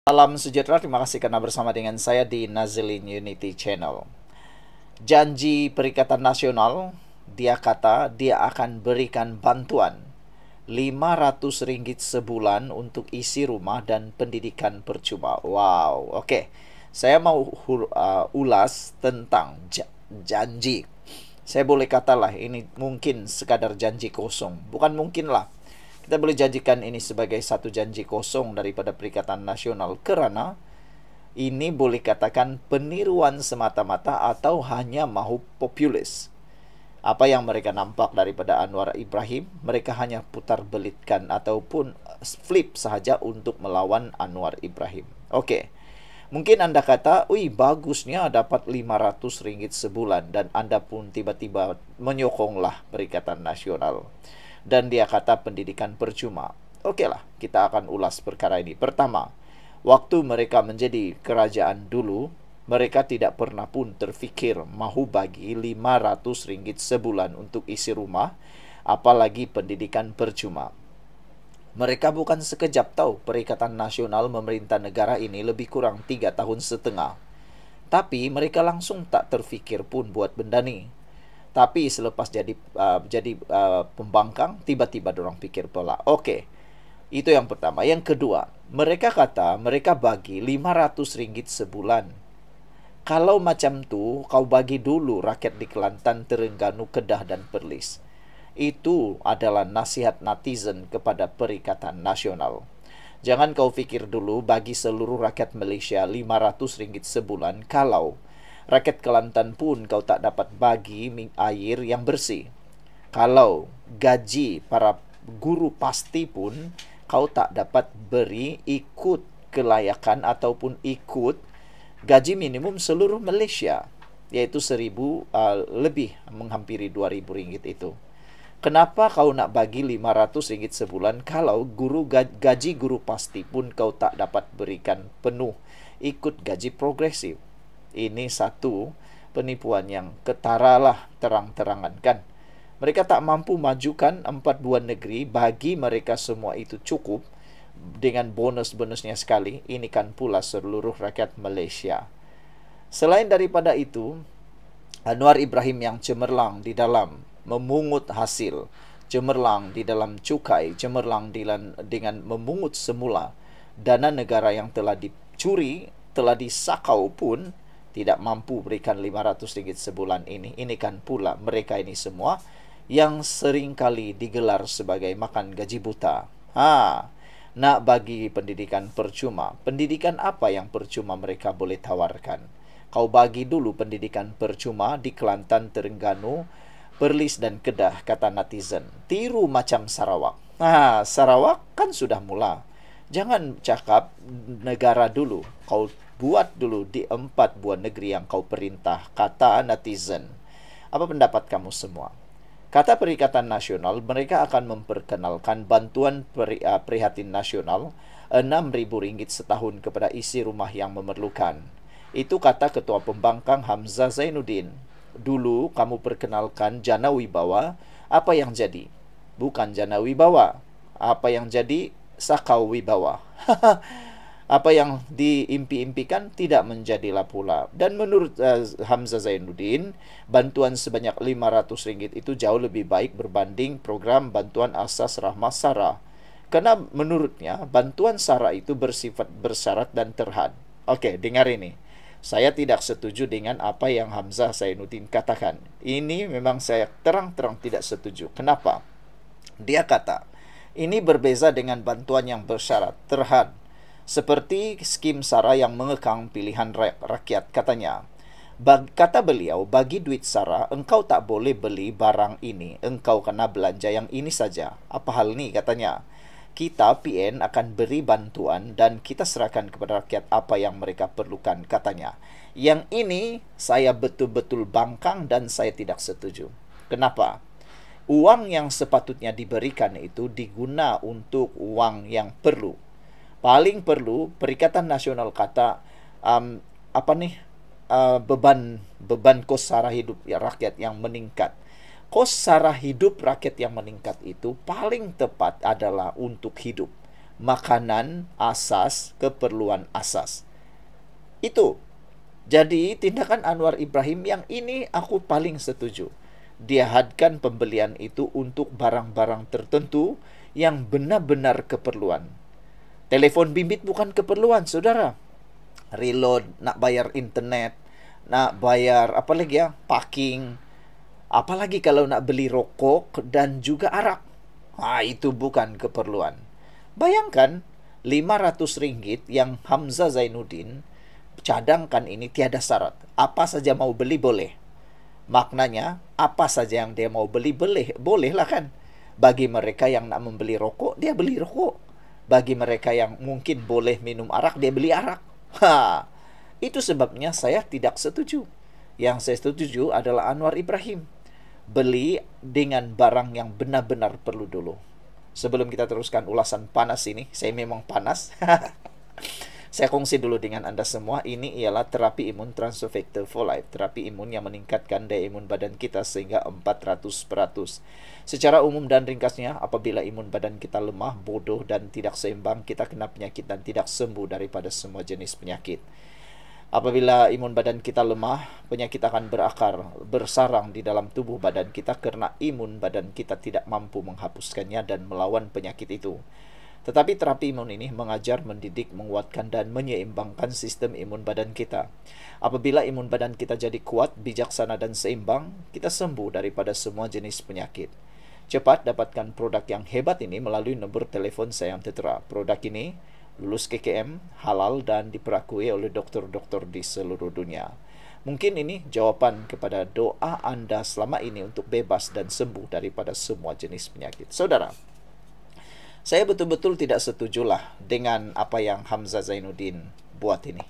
Salam sejahtera, terima kasih karena bersama dengan saya di Nazilin Unity Channel. Janji Perikatan Nasional, dia kata dia akan berikan bantuan Rp500 sebulan untuk isi rumah dan pendidikan percuma. Wow, oke. Saya mau ulas tentang janji. Saya boleh katalah ini mungkin sekadar janji kosong. Bukan mungkin lah. Kita boleh janjikan ini sebagai satu janji kosong daripada Perikatan Nasional kerana ini boleh katakan peniruan semata-mata atau hanya mahu populis. Apa yang mereka nampak daripada Anwar Ibrahim, mereka hanya putar belitkan ataupun flip sahaja untuk melawan Anwar Ibrahim. Okey. Mungkin anda kata, "Ui, bagusnya dapat Rp500 sebulan," dan anda pun tiba-tiba menyokonglah Perikatan Nasional. Dan dia kata pendidikan percuma. Okeylah, kita akan ulas perkara ini. Pertama, waktu mereka menjadi kerajaan dulu, mereka tidak pernah pun terfikir mahu bagi Rp500 sebulan untuk isi rumah, apalagi pendidikan percuma. Mereka bukan sekejap tahu Perikatan Nasional memerintah negara ini lebih kurang 3,5 tahun. Tapi mereka langsung tak terfikir pun buat benda ni. Tapi selepas jadi pembangkang, tiba-tiba dorang fikir pula. Okey, itu yang pertama. Yang kedua, mereka kata mereka bagi Rp500 sebulan. Kalau macam tu, kau bagi dulu rakyat di Kelantan, Terengganu, Kedah dan Perlis. Itu adalah nasihat netizen kepada Perikatan Nasional. Jangan kau fikir dulu bagi seluruh rakyat Malaysia Rp500 sebulan kalau rakyat Kelantan pun kau tak dapat bagi air yang bersih. Kalau gaji para guru pasti pun kau tak dapat beri ikut kelayakan ataupun ikut gaji minimum seluruh Malaysia, iaitu 1,000 lebih menghampiri RM2,000 itu. Kenapa kau nak bagi Rp500 sebulan kalau gaji guru pasti pun kau tak dapat berikan penuh ikut gaji progresif? Ini satu penipuan yang ketaralah terang-terangan kan. Mereka tak mampu majukan 4 buah negeri, bagi mereka semua itu cukup dengan bonus-bonusnya sekali. Ini kan pula seluruh rakyat Malaysia. Selain daripada itu, Anwar Ibrahim yang cemerlang di dalam memungut hasil, cemerlang di dalam cukai, cemerlang dengan memungut semula dana negara yang telah dicuri, telah disakau pun tidak mampu berikan Rp500 sebulan ini. Ini kan pula mereka ini semua yang sering kali digelar sebagai makan gaji buta. Nak bagi pendidikan percuma. Pendidikan apa yang percuma mereka boleh tawarkan? Kau bagi dulu pendidikan percuma di Kelantan, Terengganu, Perlis dan Kedah, kata netizen. Tiru macam Sarawak. Sarawak kan sudah mula. Jangan cakap negara dulu. Kau buat dulu di 4 buah negeri yang kau perintah, kata netizen. Apa pendapat kamu semua? Kata Perikatan Nasional, mereka akan memperkenalkan bantuan prihatin nasional RM6,000 setahun kepada isi rumah yang memerlukan. Itu kata Ketua Pembangkang Hamzah Zainuddin. Dulu kamu perkenalkan Jana Wibawa, apa yang jadi? Bukan Jana Wibawa. Apa yang jadi? Sakau Wibawa. Apa yang diimpi-impikan tidak menjadilah pula. Dan menurut Hamzah Zainuddin, bantuan sebanyak Rp500 itu jauh lebih baik berbanding program bantuan asas rahmah SARA. Kerana menurutnya, bantuan SARA itu bersifat bersyarat dan terhad. Okey, dengar ini. Saya tidak setuju dengan apa yang Hamzah Zainuddin katakan. Ini memang saya terang-terang tidak setuju. Kenapa? Dia kata, ini berbeza dengan bantuan yang bersyarat, terhad. Seperti skim SARA yang mengekang pilihan rakyat, katanya. Kata beliau, bagi duit SARA, engkau tak boleh beli barang ini. Engkau kena belanja yang ini saja. Apa hal ni, katanya. Kita PN akan beri bantuan dan kita serahkan kepada rakyat apa yang mereka perlukan, katanya. Yang ini saya betul-betul bangkang dan saya tidak setuju. Kenapa? Uang yang sepatutnya diberikan itu diguna untuk uang yang perlu. Paling perlu, Perikatan Nasional kata beban kos sara hidup rakyat yang meningkat. Kos sara hidup rakyat yang meningkat itu paling tepat adalah untuk hidup. makanan asas, keperluan asas. Itu. Jadi tindakan Anwar Ibrahim yang ini aku paling setuju. Dia hadkan pembelian itu untuk barang-barang tertentu yang benar-benar keperluan. Telepon bimbit bukan keperluan, saudara. Reload, nak bayar internet, nak bayar apa lagi ya, parking. Apalagi kalau nak beli rokok dan juga arak. Itu bukan keperluan. Bayangkan, RM500 yang Hamzah Zainuddin cadangkan ini tiada syarat. Apa saja mau beli boleh. Maknanya, apa saja yang dia mau beli boleh lah kan. Bagi mereka yang nak membeli rokok, dia beli rokok. Bagi mereka yang mungkin boleh minum arak, dia beli arak. Itu sebabnya saya tidak setuju. Yang saya setuju adalah Anwar Ibrahim. Beli dengan barang yang benar-benar perlu dulu. Sebelum kita teruskan ulasan panas ini, saya memang panas. Saya kongsi dulu dengan Anda semua, ini ialah terapi imun Transfer Factor for Life. Terapi imun yang meningkatkan daya imun badan kita sehingga 400%. Secara umum dan ringkasnya, apabila imun badan kita lemah, bodoh dan tidak seimbang, kita kena penyakit dan tidak sembuh daripada semua jenis penyakit. Apabila imun badan kita lemah, penyakit akan berakar, bersarang di dalam tubuh badan kita karena imun badan kita tidak mampu menghapuskannya dan melawan penyakit itu. Tetapi terapi imun ini mengajar, mendidik, menguatkan, dan menyeimbangkan sistem imun badan kita. Apabila imun badan kita jadi kuat, bijaksana, dan seimbang, kita sembuh daripada semua jenis penyakit. Cepat dapatkan produk yang hebat ini melalui nombor telefon saya yang tertera. Produk ini lulus KKM, halal, dan diperakui oleh dokter-dokter di seluruh dunia. Mungkin ini jawaban kepada doa Anda selama ini untuk bebas dan sembuh daripada semua jenis penyakit. Saudara, saya betul-betul tidak setujulah dengan apa yang Hamzah Zainuddin buat ini.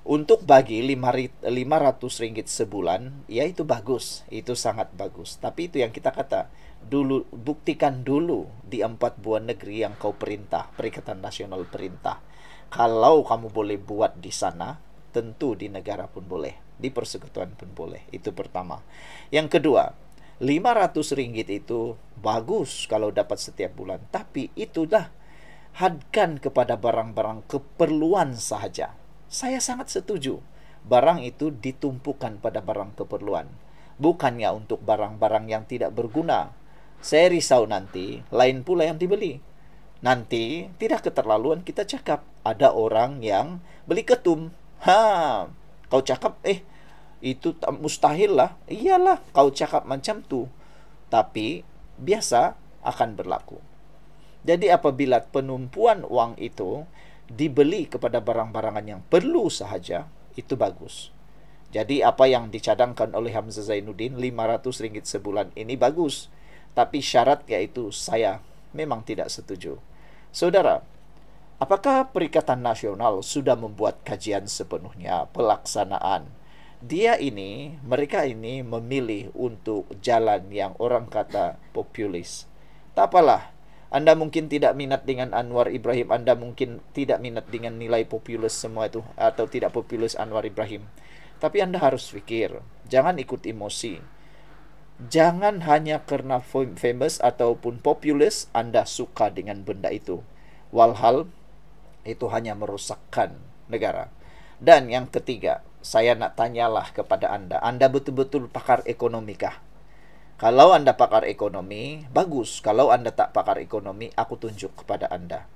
Untuk bagi RM500 sebulan, ya itu bagus, itu sangat bagus. Tapi itu yang kita kata, dulu buktikan dulu di 4 buah negeri yang kau perintah, Perikatan Nasional perintah. Kalau kamu boleh buat di sana, tentu di negara pun boleh, di persekutuan pun boleh. Itu pertama. Yang kedua, RM500 itu bagus kalau dapat setiap bulan, tapi itulah hadkan kepada barang-barang keperluan sahaja. Saya sangat setuju. Barang itu ditumpukan pada barang keperluan, bukannya untuk barang-barang yang tidak berguna. Saya risau nanti lain pula yang dibeli. Nanti tidak keterlaluan kita cakap ada orang yang beli ketum. Kau cakap itu mustahil lah. Iyalah, kau cakap macam tu. Tapi biasa akan berlaku. Jadi apabila penumpuan uang itu dibeli kepada barang-barangan yang perlu sahaja, itu bagus. Jadi apa yang dicadangkan oleh Hamzah Zainuddin, RM500 sebulan ini bagus. Tapi syarat yaitu saya memang tidak setuju. Saudara, apakah Perikatan Nasional sudah membuat kajian sepenuhnya pelaksanaan? Mereka ini memilih untuk jalan yang orang kata populis. Tak apalah, Anda mungkin tidak minat dengan Anwar Ibrahim, Anda mungkin tidak minat dengan nilai populis semua itu, atau tidak populis Anwar Ibrahim. Tapi Anda harus fikir, jangan ikut emosi. Jangan hanya karena famous ataupun populis Anda suka dengan benda itu. Walhal itu hanya merosakkan negara. Dan yang ketiga, saya nak tanyalah kepada Anda betul-betul pakar ekonomi kah? Kalau Anda pakar ekonomi, bagus. Kalau Anda tak pakar ekonomi, aku tunjuk kepada Anda.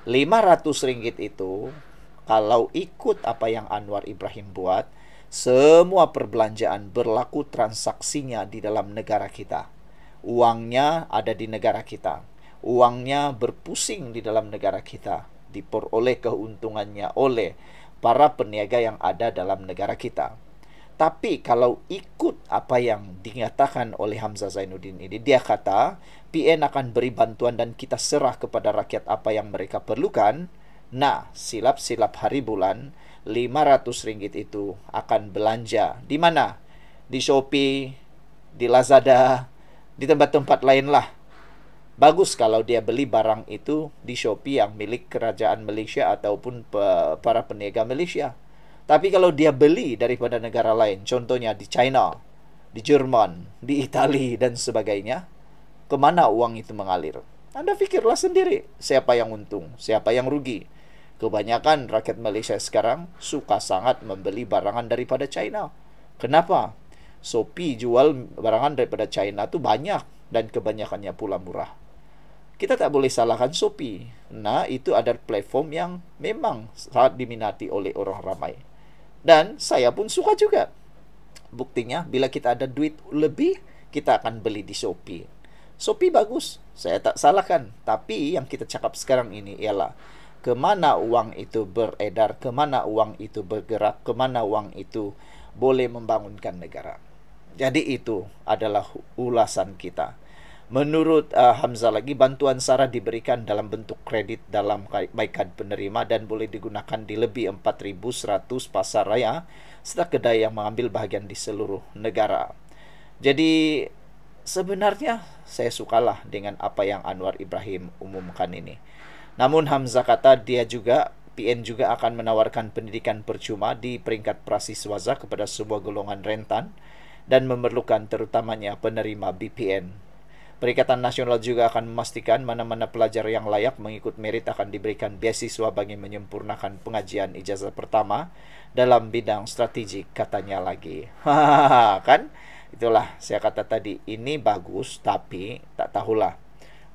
RM500 itu, kalau ikut apa yang Anwar Ibrahim buat, semua perbelanjaan berlaku transaksinya di dalam negara kita. Uangnya ada di negara kita. Uangnya berpusing di dalam negara kita. Diperoleh keuntungannya oleh para peniaga yang ada dalam negara kita. Tapi kalau ikut apa yang dinyatakan oleh Hamzah Zainuddin ini, dia kata PN akan beri bantuan dan kita serah kepada rakyat apa yang mereka perlukan. Nah, silap-silap hari bulan RM500 itu akan belanja di mana? Di Shopee, di Lazada, di tempat-tempat lain lah. Bagus kalau dia beli barang itu di Shopee yang milik kerajaan Malaysia ataupun para peniaga Malaysia. Tapi kalau dia beli daripada negara lain, contohnya di China, di Jerman, di Itali dan sebagainya, kemana uang itu mengalir? Anda pikirlah sendiri, siapa yang untung, siapa yang rugi. Kebanyakan rakyat Malaysia sekarang suka sangat membeli barangan daripada China. Kenapa? Shopee jual barangan daripada China tu banyak dan kebanyakannya pula murah. Kita tak boleh salahkan Shopee. Nah, itu adalah platform yang memang sangat diminati oleh orang ramai. Dan saya pun suka juga. Buktinya, bila kita ada duit lebih, kita akan beli di Shopee. Shopee bagus, saya tak salahkan. Tapi yang kita cakap sekarang ini ialah kemana uang itu beredar, kemana uang itu bergerak, kemana uang itu boleh membangunkan negara. Jadi itu adalah ulasan kita. Menurut Hamzah lagi, bantuan SARA diberikan dalam bentuk kredit dalam kebaikan penerima dan boleh digunakan di lebih 4.100 pasar raya serta kedai yang mengambil bahagian di seluruh negara. Jadi sebenarnya saya sukalah dengan apa yang Anwar Ibrahim umumkan ini. Namun Hamzah kata PN juga akan menawarkan pendidikan percuma di peringkat prasiswaza kepada sebuah golongan rentan dan memerlukan terutamanya penerima BPN. Perikatan Nasional juga akan memastikan mana-mana pelajar yang layak mengikut merit akan diberikan beasiswa bagi menyempurnakan pengajian ijazah pertama dalam bidang strategik, katanya lagi. Kan? Itulah saya kata tadi, ini bagus tapi tak tahulah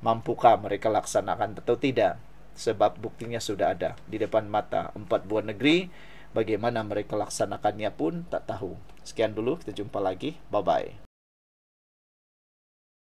mampukah mereka laksanakan atau tidak. Sebab buktinya sudah ada di depan mata 4 buah negeri, bagaimana mereka laksanakannya pun tak tahu. Sekian dulu, kita jumpa lagi. Bye-bye.